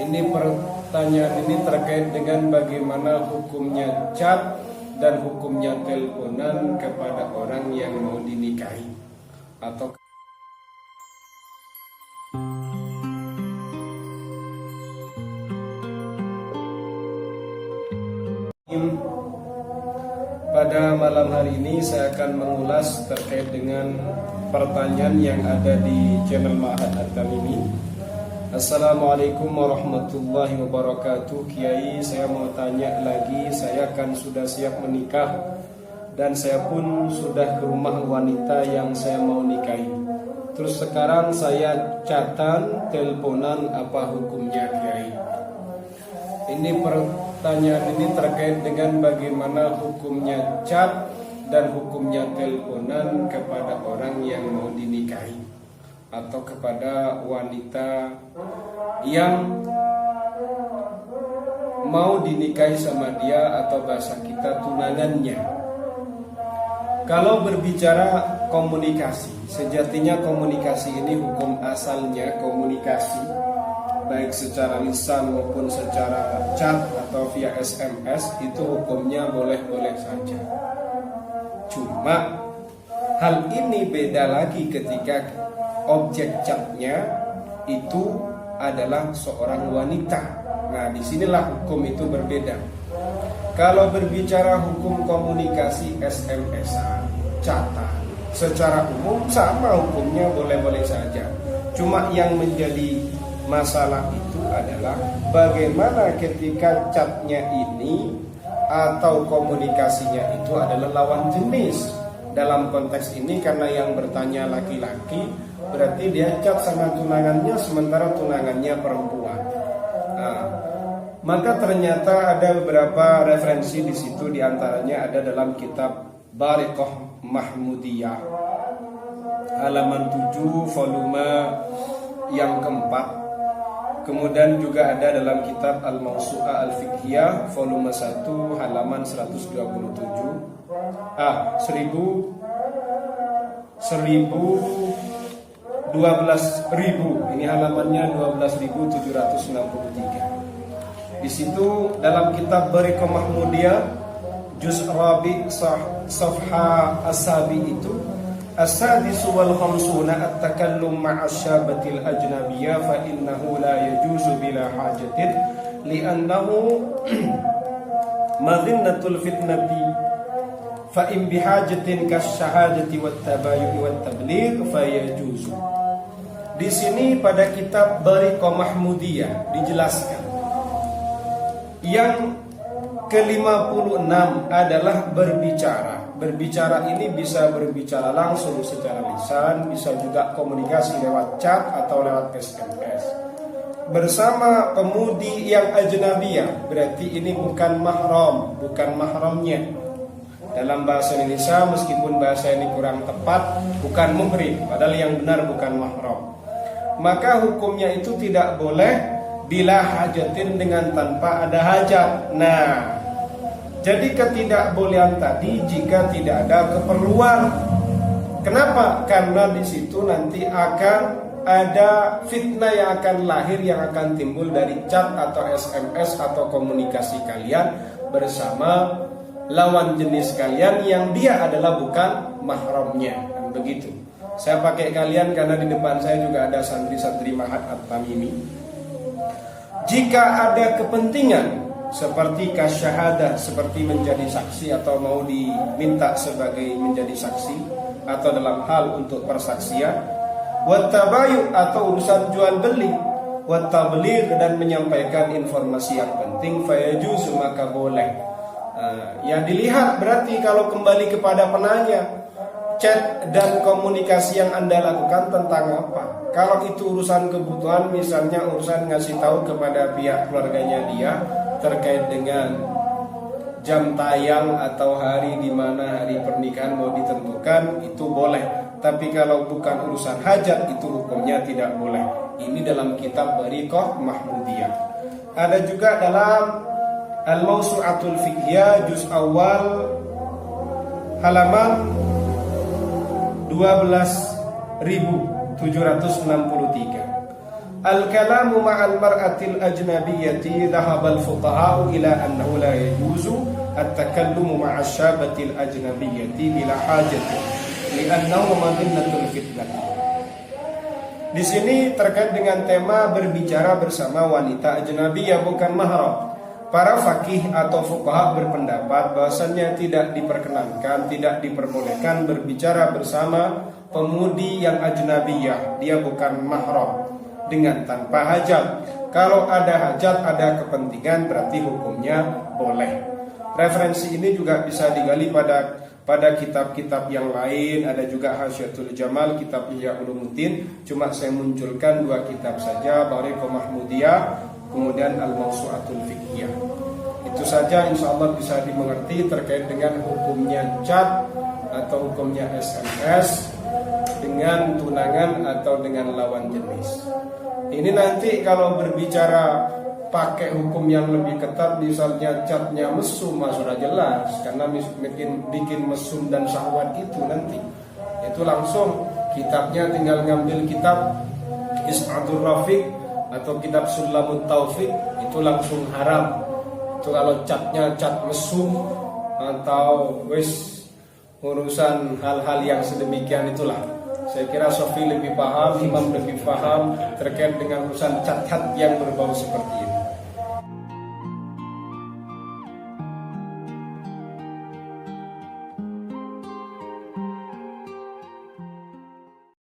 Ini pertanyaan ini terkait dengan bagaimana hukumnya chat dan hukumnya teleponan kepada orang yang mau dinikahi atau pada malam hari ini saya akan mengulas terkait dengan pertanyaan yang ada di channel Ma'had At-Tamimi. Assalamualaikum warahmatullahi wabarakatuh. Kiai, saya mau tanya lagi. Saya kan sudah siap menikah dan saya pun sudah ke rumah wanita yang saya mau nikahi. Terus sekarang saya chatan, teleponan, apa hukumnya, Kiai? Ini pertanyaan ini terkait dengan bagaimana hukumnya chat dan hukumnya teleponan kepada orang yang mau dinikahi atau kepada wanita yang mau dinikahi sama dia atau bahasa kita tunangannya. Kalau berbicara komunikasi, sejatinya komunikasi ini hukum asalnya komunikasi, baik secara lisan maupun secara chat atau via SMS, itu hukumnya boleh-boleh saja. Cuma hal ini beda lagi ketika objek chatnya itu adalah seorang wanita. Nah, disinilah hukum itu berbeda. Kalau berbicara hukum komunikasi SMS-an, chatan, secara umum sama hukumnya, boleh-boleh saja. Cuma yang menjadi masalah itu adalah bagaimana ketika chatnya ini atau komunikasinya itu adalah lawan jenis. Dalam konteks ini karena yang bertanya laki-laki, berarti dia chat sama tunangannya sementara tunangannya perempuan. Nah, maka ternyata ada beberapa referensi di situ, diantaranya ada dalam kitab Bariqah Mahmudiyah halaman 7 volume yang keempat. Kemudian juga ada dalam kitab Al-Mawsu'ah Al-Fiqhiyah volume 1 halaman 127. 12.000. Ini halamannya 12.763. Di situ dalam kitab Bariqah Mahmudiyah juz rabi safha asabi itu as-sadisu wal khamsuna at-takallum ma'a syabatil ajnabiyya fa innahu la yajuzu bila hajatin li'annahu madhinnatul fitnati fa in bihajatin kasyahadati wat tabayyun wat tabligh fa yajuzu. Di sini pada kitab Bariqah Mahmudiyah dijelaskan yang ke-56 adalah berbicara. Berbicara ini bisa berbicara langsung secara lisan, bisa juga komunikasi lewat chat atau lewat SMS. Bersama pemudi yang ajnabiyah, berarti ini bukan mahram, bukan mahramnya. Dalam bahasa Indonesia, meskipun bahasa ini kurang tepat, bukan muhrim, padahal yang benar bukan mahram. Maka hukumnya itu tidak boleh bila hajatin, dengan tanpa ada hajat. Nah, jadi ketidakbolehan tadi jika tidak ada keperluan. Kenapa? Karena di situ nanti akan ada fitnah yang akan lahir, yang akan timbul dari chat atau SMS atau komunikasi kalian bersama lawan jenis kalian yang dia adalah bukan mahramnya. Begitu. Saya pakai kalian karena di depan saya juga ada santri-santri Ma'had At-Tamimi. Jika ada kepentingan seperti kasyahadah, seperti menjadi saksi atau mau diminta sebagai menjadi saksi atau dalam hal untuk persaksian, wattabayu atau urusan jual beli, wattabligh dan menyampaikan informasi yang penting, fayajuz maka boleh. Yang dilihat berarti kalau kembali kepada penanya, chat dan komunikasi yang Anda lakukan tentang apa? Kalau itu urusan kebutuhan, misalnya urusan ngasih tahu kepada pihak keluarganya dia terkait dengan jam tayang atau hari di mana hari pernikahan mau ditentukan, itu boleh. Tapi kalau bukan urusan hajat, itu hukumnya tidak boleh. Ini dalam kitab Bariqah Mahmudiyah. Ada juga dalam Al-Mawsu'atul Fiqhiyah juz awal halaman 12.763. Al-kalamu ma'al mar'atil ajnabiyyati dhahaba al-fuqaha'u ila annahu la yajuzu at-takallumu ma'a syabatil ajnabiyyati bila hajati li'annahu madinnatul fitnah. Di sini terkait dengan tema berbicara bersama wanita ajnabiyah bukan mahram. Para fakih atau fuqaha berpendapat bahwasannya tidak diperkenankan, tidak diperbolehkan berbicara bersama pemudi yang ajnabiyah, dia bukan mahram, dengan tanpa hajat. Kalau ada hajat, ada kepentingan, berarti hukumnya boleh. Referensi ini juga bisa digali pada kitab-kitab yang lain. Ada juga Hasyiatul Jamal, kitab Ihya Ulumuddin. Cuma saya munculkan 2 kitab saja, Bariqah Mahmudiyah, kemudian Al-Mawsu'atul Fiqhiyah. Itu saja, insya Allah bisa dimengerti terkait dengan hukumnya chat atau hukumnya SMS dengan tunangan atau dengan lawan jenis. Ini nanti kalau berbicara pakai hukum yang lebih ketat, misalnya catnya mesum, sudah jelas, karena bikin mesum dan syahwat itu nanti itu langsung kitabnya tinggal ngambil kitab Is'adur Rafiq atau kitab Sulamut Taufiq, itu langsung haram. Itu kalau catnya cat mesum atau urusan hal-hal yang sedemikian itulah. Saya kira Sofi lebih paham, Imam lebih paham terkait dengan urusan cat-cat yang berbau seperti ini.